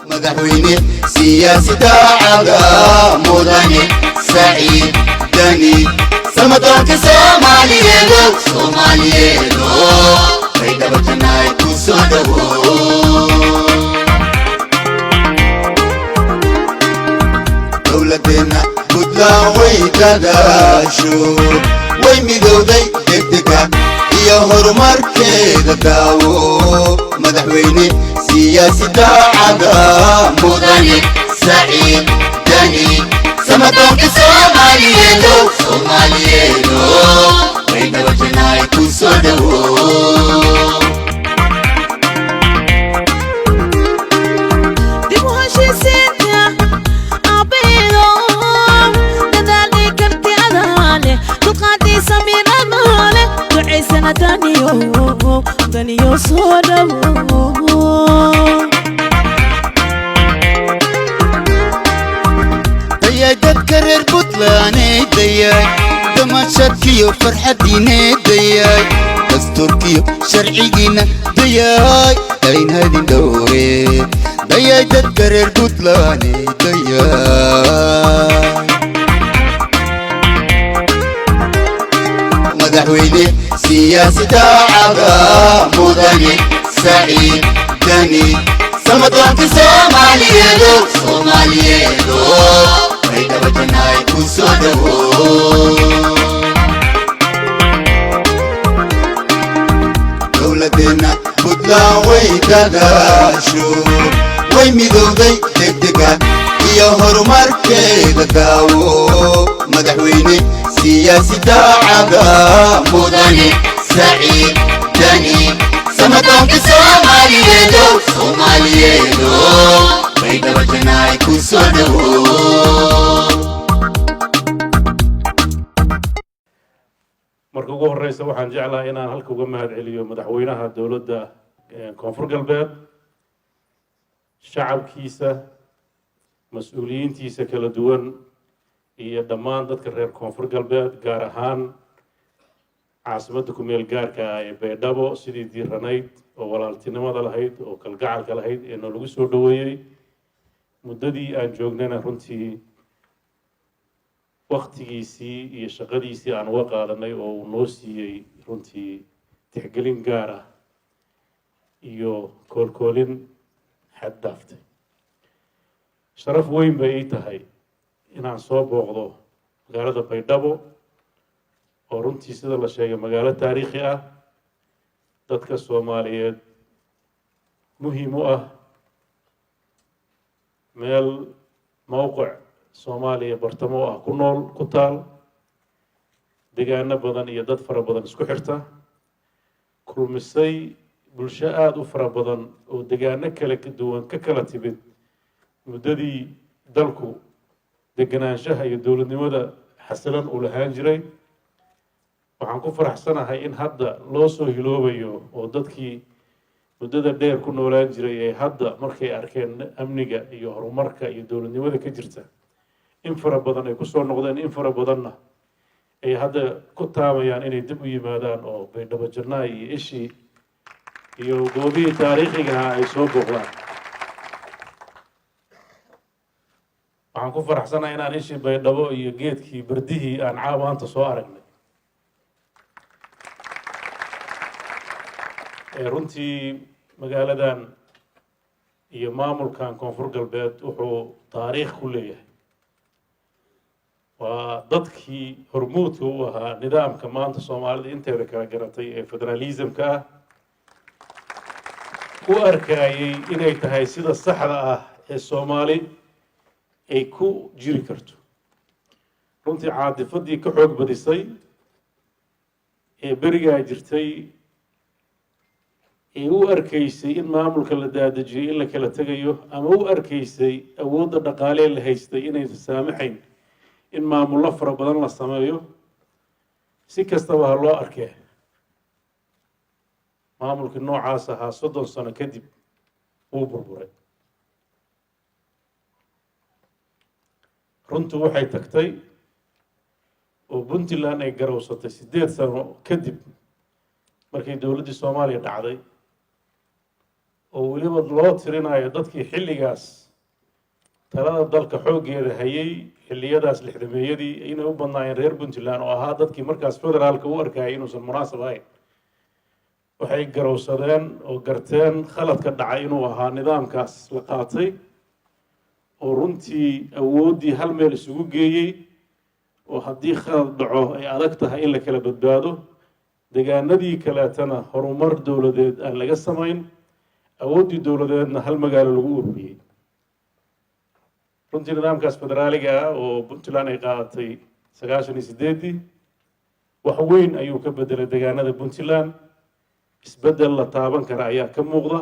مدحويني سياسة عدا مدني سعيد دني سمدونك سومالييلو سومالييلو بيدا بجناي كسودو دولتنا بدلا ويداداشو ويميدودي دكدكا يا هرمار كده داو مدحويني سياسة عدا مدني سعيد دني سمدونك سومالييلو سومالييلو بيدا بجناي كسودو دنيو صدو دياي دكرر بطلاني دياي دمشقيو فرحتيني دياي دستوركيو شرعينا دياي اين هادي دوري دياي دكرر بطلاني دياي مدحويني سياسة عدا مدني سعيد دني سمدونك سومالييلو سومالييلو بيدا بجناي كسودو دولتنا بدلا ويداداشو ويميدودي دكدكا يا هرمار كده داو مدحويني سياسة عدا مدني سعيد دني سمدونك سومالييلو سومالييلو بيدا بجناي كسودو marka ugu horeysa waxaan jeclahay inaan halka uga mahad celiyo madaxweynaha dowladda koonfur galbeed shacabkiisa mas-uuliyiintiisa kala duwan iyo dhammaan dadka reer koonfur galbeed gaar ahaan caasimadda ku meel gaarka ah ee baydhabo sidii diiranayd oo walaaltinimada lahayd oo kalgacalka lahayd ee noolagu soo dhoweeyey muddadii aan joognayna runtii waqtigiisii iyo shaqadiisii aan uga qaadanay oo uu noo siiyey runtii tixgelin gaar ah iyo koolkoolin xad dhaaftay sharaf weyn bay ii tahay inaan soo booqdo magaalada baydhabo oo runtii sida la sheegay magaalo taariikhi ah dadka soomaaliyeed muhiim u ah meel mowqic soomaaliya bartamo ah ku nool ku taal deegaano badan iyo dad fara badan isku xirta kulmisay bulsho aada u fara badan oo deegaano kala duwan ka kala timid muddadii dalku deganaanshaha iyo dowladnimada xasilan uu lahaan jiray waxaan ku faraxsanahay in hadda loo soo hiloobayo oo dadkii muddada dheer ku noolaan jiray ee hadda markay arkeen amniga iyo horumarka iyo dowladnimada ka jirta in fara badan ay kusoo noqdeen in fara badanna ay hadda ku taamayaan inay dib u yimaadaan oo baydhabo jannaay iyo ishii iyo goobihii taariikhigaha ay soo booqdaan waxaan ku faraxsanahay inaan ishii baydhabo iyo geedkii bardihii aan caawaanta soo aragnay runtii magaaladan iyo maamulkan koonfur galbeed wuxuu taariikh ku leeyahay waa dadkii hormuudka u ahaa nidaamka maanta soomaalida inteeda kala garatay ee federalismka ah u arkayay inay tahay sida saxda ah ee soomaali ay ku jiri karto runtii caadifadii ka xoog badisay ee berigaa jirtay ee u arkaysay in maamulka la daadejiyay in la kala tegayo ama u arkaysay awoodda dhaqaalee la haystay inaysan saamaxayn in maamullo fara badan la sameeyo si kastaba ha loo arkee maamulkii noocaas ahaa 30 sano kadib wuu burburay runtu waxay tagtay oo Puntland ay garowsatay 8 sano kadib markay dowladda Soomaaliya dhacday oo weliba loo tirinayo dadkii xilligaas talada dalka xooggeeda hayay xilliyadaas lixdameeyadii inay u badnaayeen reer puntland oo ahaa dadkii markaas federaalka u arkayay inuusan munaasab ahayn waxay garowsadeen oo garteen khaladka dhacay inuu ahaa nidaamkaas la qaatay oo runtii awooddii hal meel isugu geeyey oo haddii khalad dhaco ay adag tahay in la kala badbaado deegaanadii kaleetana horumar dowladeed aan laga samayn awooddii dowladeedna hal magaalo lagu ururiyey runtii nidaamkaas federaaliga ah oo puntland ay qaadatay 98 wax weyn ayuu ka bedelay deegaanada puntland isbeddel la taaban kara ayaa ka muuqda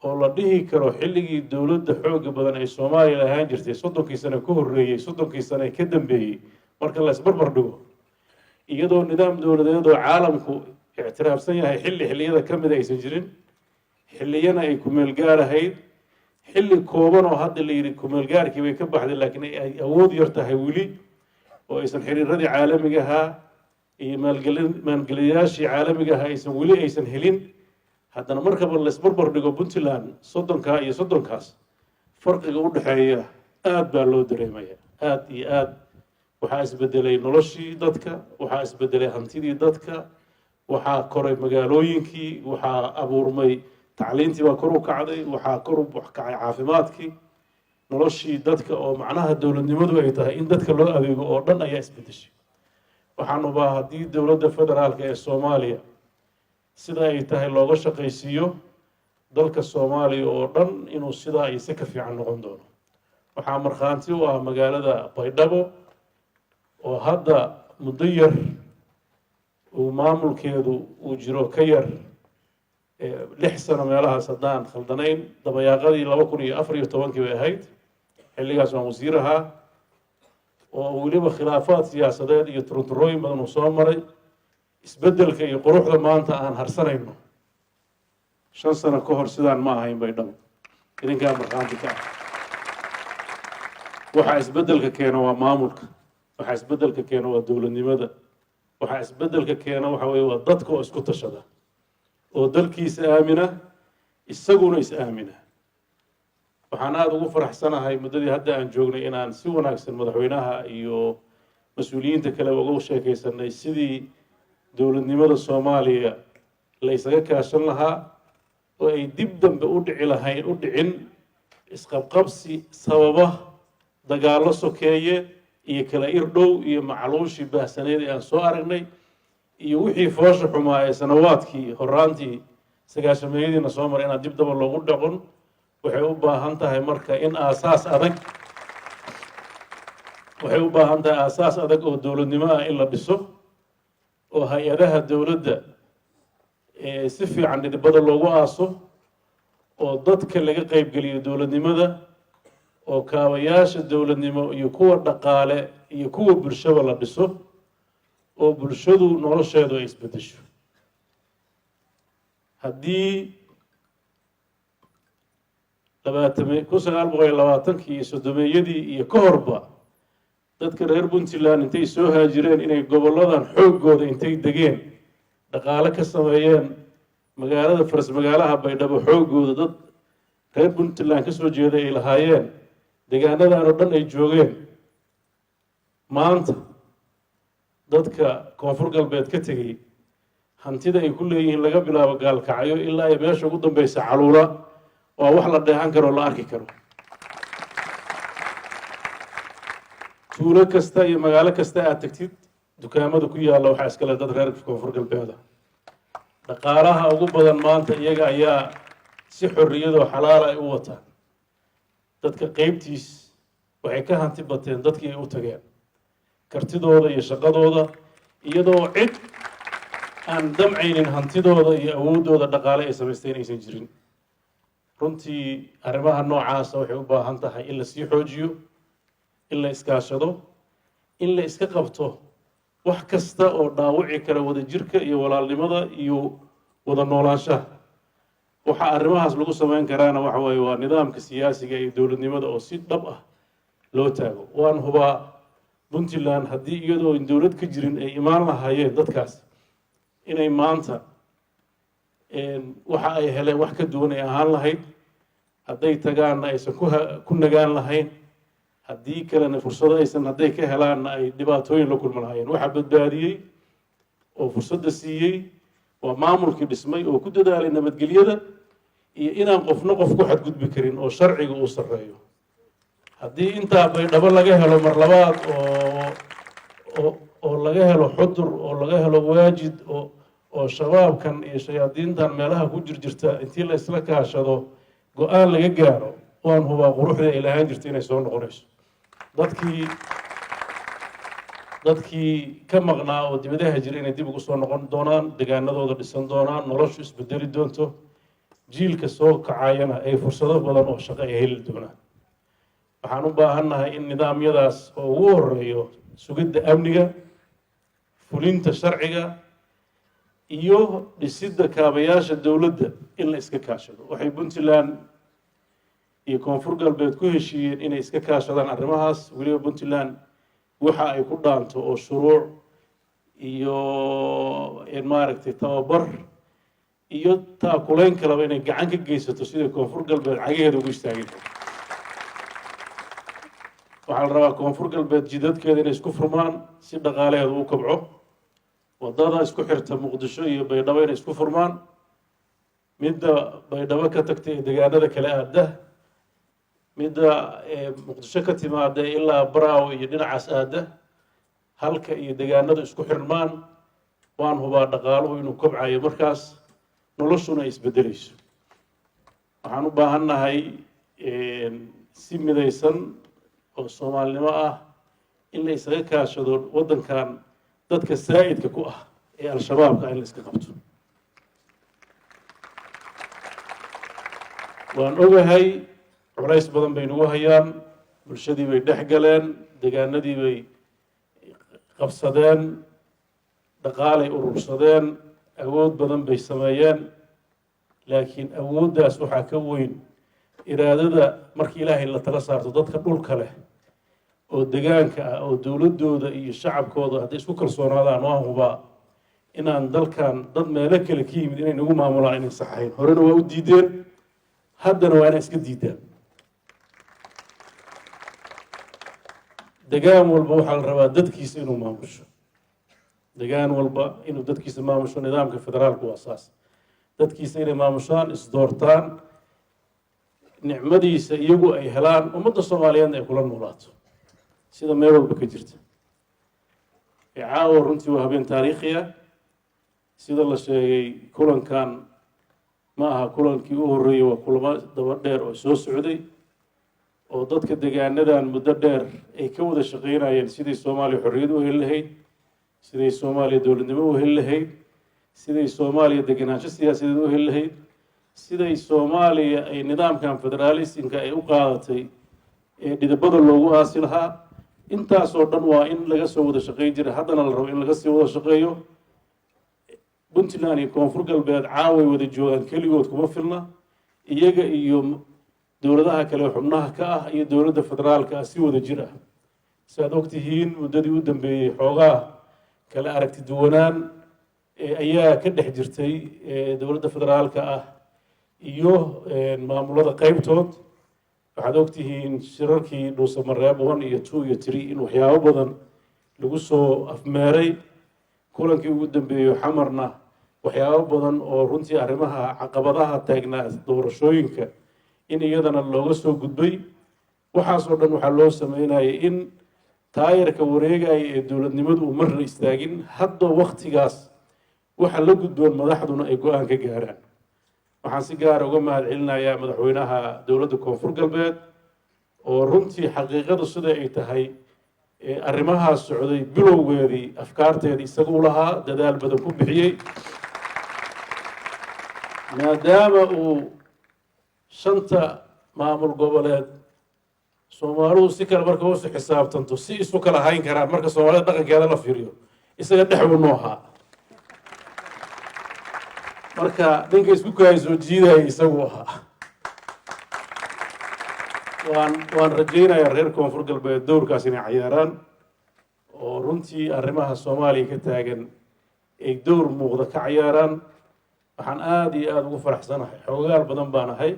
oo la dhihi karo xilligii dowladda xooga badan ay soomaaliya lahaan jirtay 30 sano ka horreeyey 30 sano ka dambeeyey marka la isbarbar dhigo iyadoo nidaam dowladeed oo caalamku ictiraafsan yahay xilliyada ka mid aysan jirin xilliyana ay ku meel gaar ahayd xilli kooban oo hadda la yidhi ku meel gaarkii bay ka baxday laakiin ay awood yar tahay weli oo aysan xiriiradii caalamiga ahaa iyo maalgeliyayaashii caalamiga ahaa aysan weli aysan helin haddana markaba la isbarbar dhigo puntland 30 iyo 30kaas farqiga u dhexeeya aad baa loo dareemaya aad iyo aad waxaa isbedelay noloshii dadka waxaa isbedelay hantidii dadka waxaa koray magaalooyinkii waxaa abuurmay tacliintii baa kor u kacday waxaa kor u kacay caafimaadkii noloshii dadka oo macnaha dowladnimadu ay tahay in dadka loo adeego oo dhan ayaa isbedeshay waxaan ubaa haddii dowladda federaalka ee soomaaliya sida ay tahay looga shaqaysiiyo dalka soomaaliya oo dhan inuu sidaa iyo si ka fiican noqon doono waxaa markhaanti u ah magaalada baydhabo oo hadda muddo yar uu maamulkeedu uu jiro ka yar 6 sano meelahaas haddaan khaldanayn dabayaaqadii 2014 bay ahayd xilligaas waan wasiir ahaa oo weliba khilaafaad siyaasadeed iyo turunturooyin badan uu soo maray isbeddelka iyo quruxda maanta aan harsanayno 5 sano ka hor sidaan ma ahayn baydhabo idinkaa markhaanti ka ah waxaa isbeddelka keena waa maamulka waxaa isbeddelka keena waa dowladnimada waxaa isbeddelka keena waxa weeye waa dadka oo isku tashada oo dalkiisa aamina isaguna is aamina waxaan aada ugu faraxsanahay muddadii hadda aan joognay inaan si wanaagsan madaxweynaha iyo mas-uuliyiinta kale uga sheekaysanay sidii dowladnimada soomaaliya la isaga kaashan lahaa oo ay dib dambe u dhicin isqabqabsi sababa dagaallo sokeeye iyo kala irdhow iyo macluushii baahsaneed ee aan soo aragnay iyo wixii foosha xumaa ee sanawaadkii horaantii 90-meeyadiina soo maray inaan dib daba loogu dhaqon waxay u baahan tahay marka in aasaas adag oo dowladnimo ah in la dhiso oo hay-adaha dowladda si fiican dhidibada loogu aaso oo dadka laga qaybgeliyo dowladnimada oo kaabayaasha dowladnimo iyo kuwa dhaqaale iyo kuwa bulshaba la dhiso oo bulshadu nolosheedu ay isbedesho haddii 1920 iyo 30-meeyadii iyo ka horba dadka reer puntland intay soo haajireen inay goboladan xooggooda intay degeen dhaqaale ka sameeyeen magaalada faras magaalaha baydhabo xooggooda dad reer puntland ka soo jeeda ay lahaayeen deegaanadan oo dhan ay joogeen maanta dadka koonfur galbeed ka tegey hantida ay ku leeyihiin laga bilaabo gaalkacyo ilaa ay meesha ugu dambeysa caluula waa wax la dheehan karo oo la arki karo tuulo kasta iyo magaalo kasta aad tagtid dukaamada ku yaalla waxaa iskale dad reer koonfur galbeeda dhaqaalaha ugu badan maanta iyaga ayaa si xorriyadoo xalaal ay u wataan dadka qeybtiis waxay ka hanti bateen dadkii ay u tageen kartidooda iyo shaqadooda iyadoo cid aan damcaynin hantidooda iyo awooddooda dhaqaale ay samaysteen aysan jirin runtii arrimaha noocaasa waxay u baahan tahay in la sii xoojiyo in la iskaashado in la iska qabto wax kasta oo dhaawici kara wadajirka iyo walaalnimada iyo wada noolaanshaha waxa arrimahaas lagu samayn karaana waxa weeye waa nidaamka siyaasiga iyo dowladnimada oo si dhab ah loo taago waan hubaa puntland haddii iyadoo in dowlad ka jirin ay imaan lahaayeen dadkaas inay maanta waxa ay heleen wax ka duwan ay ahaan lahayd hadday tagaanna aysan ku nagaan lahayn haddii kalena fursado aysan hadday ka helaanna ay dhibaatooyin la kulma lahaayeen waxaa badbaadiyey oo fursadda siiyey waa maamulkii dhismay oo ku dadaalay nabadgelyada iyo inaan qofna qof ku xadgudbi karin oo sharciga uu sarreeyo haddii intaa baydhabo laga helo mar labaad oo laga helo xudur oo laga helo waajid oo shabaabkan iyo shayaadiintan meelaha ku jirta intii la isla kaashado go-aan laga gaaro waan hubaa quruxda ay lahaan jirta inay soo noqonayso dadkii ka maqnaa oo dibadaha jira inay dib ugu soo noqon doonaan deegaanadooda dhisan doonaan noloshu isbedeli doonto jiilka soo kacayana ay fursado badan oo shaqo ay heli doonaan waxaan u baahannahay in nidaamyadaas oo ugu horeeyo sugidda amniga fulinta sharciga iyo dhisidda kaabayaasha dowladda in la iska kaashado waxay puntland iyo koonfur galbeed ku heshiiyeen inay iska kaashadaan arrimahaas weliba puntland waxa ay ku dhaanto oo shuruuc iyo maaragtay tababar iyo taakulayn kaleba inay gacan ka geysato sida koonfur galbeed cagaheeda ugu istaagin waxaa la rabaa koonfur galbeed jidadkeeda inay isku furmaan si dhaqaalaheedu u kobco wadada isku xirta muqdisho iyo baydhabo inay isku furmaan midda baydhabo ka tagtay ee deegaanada kale aada midda muqdisho ka timaada ilaa baraawo iyo dhinacaas aada halka iyo deegaanada isku xirmaan waan hubaa dhaqaaluhu inuu kobcayo markaas noloshuna ay isbedelayso waxaan u baahannahay si midaysan oo soomaalinimo ah in la isaga kaashado waddankan dadka saa'idka ku ah ee al-shabaabka in la iska qabto waan ogahay culays badan bay nagu hayaan bulshadii bay dhex galeen deegaanadii bay qabsadeen dhaqaalay urursadeen awood badan bay sameeyeen laakiin awooddaas waxaa ka weyn iraadada markii ilaahay la tala saarto dadka dhulka leh oo deegaanka ah oo dowladooda iyo shacabkooda hadday isku kalsoonaadaan waan hubaa inaan dalkan dad meelo kale ka yimid inay nagu maamulaan inay saxayn horena waa u diideen haddana waa inay iska diidaan degaan walba waxaa la rabaa dadkiisa inuu maamusho degaan walba inuu dadkiisa maamusho nidaamka federaalku waa saas dadkiisa inay maamushaan isdoortaan nicmadiisa iyagu ay helaan ummadda soomaaliyeedna ay kula noolaato sida meel walba ka jirta caawa runtii waa habeen taariikhi ah sida la sheegay kulankan ma aha kulankii u horreeyey waa kulamo daba dheer oo soo socday oo dadka deegaanadan muddo dheer ay ka wada shaqaynayeen siday soomaaliya xorriyad u heli lahayd siday soomaaliya dowladnimo u heli lahayd siday soomaaliya degenaansho siyaasadeed u heli lahayd siday soomaaliya ay nidaamkan federaalismka ay u qaadatay ee dhidabada loogu aasi lahaa intaasoo dhan waa in laga soo wada shaqayn jira haddana la rabo in laga sii wada shaqeeyo puntland iyo koonfur galbeed caaway wada joogaan keligood kuma filna iyaga iyo dowladaha kale xubnaha ka ah iyo dowladda federaalka ah si wada jir ah si aad ogtihiin muddadii u dambeeyey xoogaa kale aragti duwanaan ayaa ka dhex jirtay dowladda federaalka ah iyo maamulada qaybtood waxaad ogtihiin shirarkii dhuusamareeb 1 iyo 2 iyo 3 in waxyaabo badan lagu soo afmeeray kulankii ugu dambeeyey xamarna waxyaabo badan oo runtii arrimaha caqabadaha taagnaa doorashooyinka in iyadana looga soo gudbay waxaasoo dhan waxaa loo sameynayay in taayarka wareegaya ee dowladnimadu uu marna istaagin hadda waktigaas waxa la gudboon madaxduna ay go-aan ka gaaraan waxaan si gaara uga mahad celinayaa madaxweynaha dowladda koonfur galbeed oo runtii xaqiiqadu sida ay tahay arrimahaas socday bilowgeedii afkaarteedii isagu lahaa dadaal badan ku bixiyey maadaama uu shanta maamul goboleed soomaalidu si kale marka hoose xisaabtanto si isu kala hayn karaan marka soomaalida dhaqankeeda la fiiriyo isaga dhex buu noo ahaa marka ninka isku kahay soo jiidaya isagu ahaa waan rajaynayaa reer koonfur galbeed dowrkaas inay cayaaraan oo runtii arrimaha soomaaliya ka taagan ay dowr muuqda ka cayaaraan waxaan aada iyo aada ugu faraxsanahay xoogaal badan baan ahay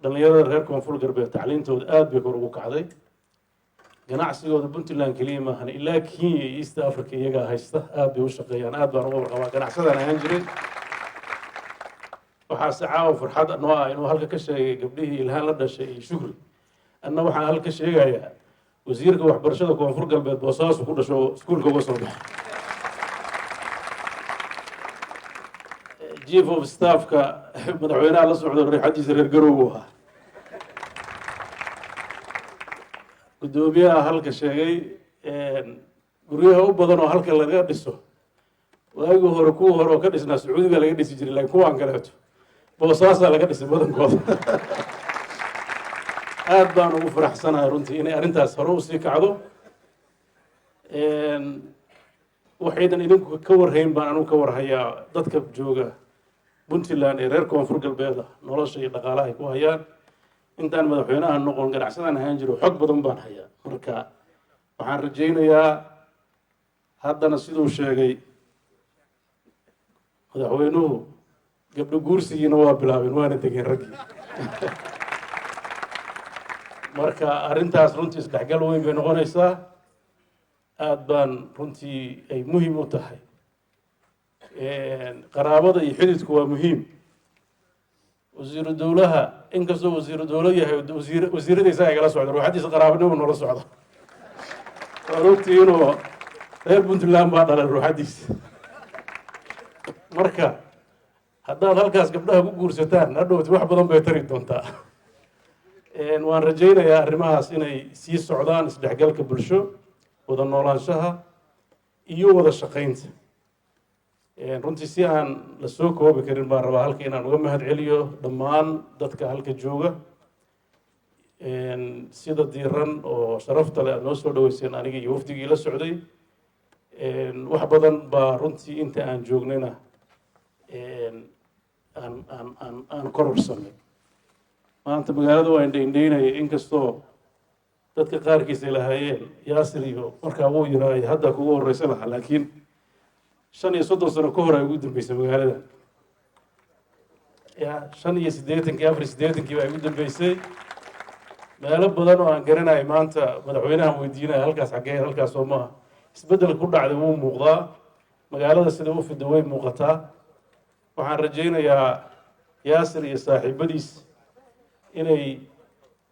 dhalinyarada reer koonfur galbeed tacliintooda aada bay kor ugu kacday ganacsigooda puntland keliya maahan ilaa kenya iyo east africa iyagaa haysta aada bay u shaqeeyaan aada baan uga warqabaa ganacsadaan ahaan jiray waxaase caawa farxad noo ah inuu halka ka sheegay gabdhihii ilhaan la dhashay iyo shukri anna waxaan halka sheegayaa wasiirka waxbarashada koonfur galbeed boosaasu ku dhasho iskuulka uga soo baxay chief of staffka madaxweynaha la socdo riixadiisa reer garowgu ahaa guddoomiyaha halka sheegay guryaha u badan oo halka laga dhiso waagii hore kuwa hore oo ka dhisnaa sacuudiga laga dhisi jiray laakiin kuwaan kaleeto boosaasaa laga dhisay badankooda aada baan ugu faraxsanahay runtii inay arrintaas hore usii kacdo waxaydan idinku ka warhayn baan anugu ka warhayaa dadka jooga puntland ee reer koonfur galbeeda nolosha iyo dhaqaalaha ay ku hayaan intaan madaxweynaha noqon ganacsadaan ahaan jiro xog badan baan hayaa marka waxaan rajaynayaa haddana siduu sheegay madaxweynuhu gabdho guursigiina waa bilaabeen waana degeen raggii marka arrintaas runtii isdhexgal weyn bay noqonaysaa aada baan runtii ay muhiim u tahay qaraabada iyo xididku waa muhiim wasiiru dowlaha inkastoo wasiiru dowlo yahay wasiiradiisa ay kala socda ruuxadiisa qaraabanimo noola socda waan ogtii inuu reer puntland baa dhalay ruuxadiisa marka haddaad halkaas gabdhaha ku guursataan hadhowti wax badan bay tari doontaa waan rajaynayaa arrimahaas inay sii socdaan isdhexgalka bulsho wada noolaanshaha iyo wada shaqaynta runtii si aan la soo koobi karin baan rabaa halka inaan uga mahad celiyo dhammaan dadka halka jooga sida diiran oo sharafta leh aada noo soo dhaweyseen aniga iyo wafdigii la socday wax badan baa runtii inta aan joognayna aan kororsanay maanta magaalada waa indhaindhaynaya inkastoo dadka qaarkiis ay lahaayeen yaasir iyo markaa wuu yiraay hadda kugu horeysa lahaa laakiin 35 sano ka hor ay ugu dambeysay magaalada ya 85 84 baa ugu dambeysay meelo badan oo aan garanay maanta madaxweynaha weydiinaya halkaas xagee halkaas oo ma isbedel ku dhacday wuu muuqdaa magaalada sida u fiday way muuqataa waxaan rajaynayaa yaasir iyo saaxiibadiis inay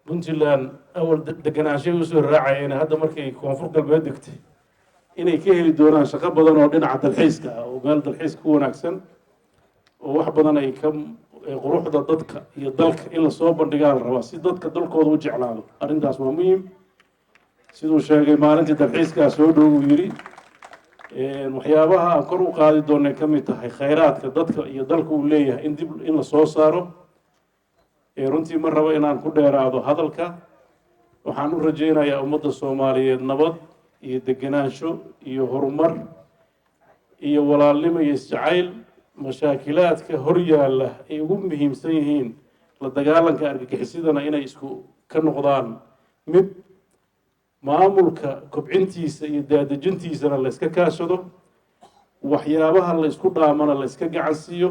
puntland awal deganaanshay usoo raacayeen hadda markay koonfur galbeed degtay inay ka heli doonaan shaqo badan oo dhinaca dalxiiska ah oo meel dalxiiska ku wanaagsan oo wax badan ay ka quruxda dadka iyo dalka in lasoo bandhigaa la rabaa si dadka dalkooda u jeclaado arrintaas waa muhiim siduu sheegay maalintii dalxiiskaa soo dhow uu yidhi waxyaabaha aan kor u qaadi doonay ka mid tahay khayraadka dadka iyo dalka uu leeyahay in dib in la soo saaro runtii ma rabo inaan ku dheeraado hadalka waxaan u rajaynayaa ummadda soomaaliyeed nabad iyo degenaansho iyo horumar iyo walaalnimo iyo isjacayl mashaakilaadka hor yaalla ay ugu muhiimsan yihiin la dagaalanka argagixisidana inay isku ka noqdaan mid maamulka kobcintiisa iyo daadejintiisana la iska kaashado waxyaabaha la isku dhaamana la iska gacan siiyo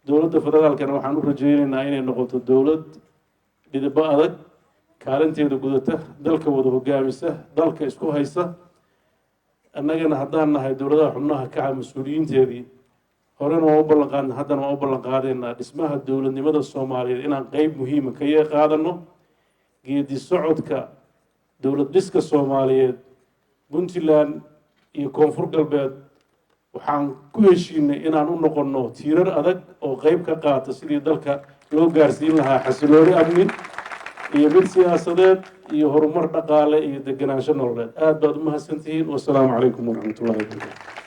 dowladda federaalkana waxaan u rajaynaynaa inay noqoto dowlad dhidaba adag kaalinteeda gudata dalka wada hogaamisa dalka isku haysa annagana haddaan nahay dowladaha xubnaha kaca mas-uuliyiinteedii horena waa u ballanqaadna haddana waa u ballanqaadeynaa dhismaha dowladnimada soomaaliyeed inaan qeyb muhiima ka qaadano geedi socodka dowlad dhiska soomaaliyeed puntland iyo koonfur galbeed waxaan ku heshiinay inaan u noqonno tiirar adag oo qeyb ka qaata sidii dalka loo gaarsiin lahaa xasilooni amni iyo mid siyaasadeed iyo horumar dhaqaale iyo degenaansho nololeed aad baad u mahadsantihiin wasalaamu calaykum waraxmatullahi wabarakatu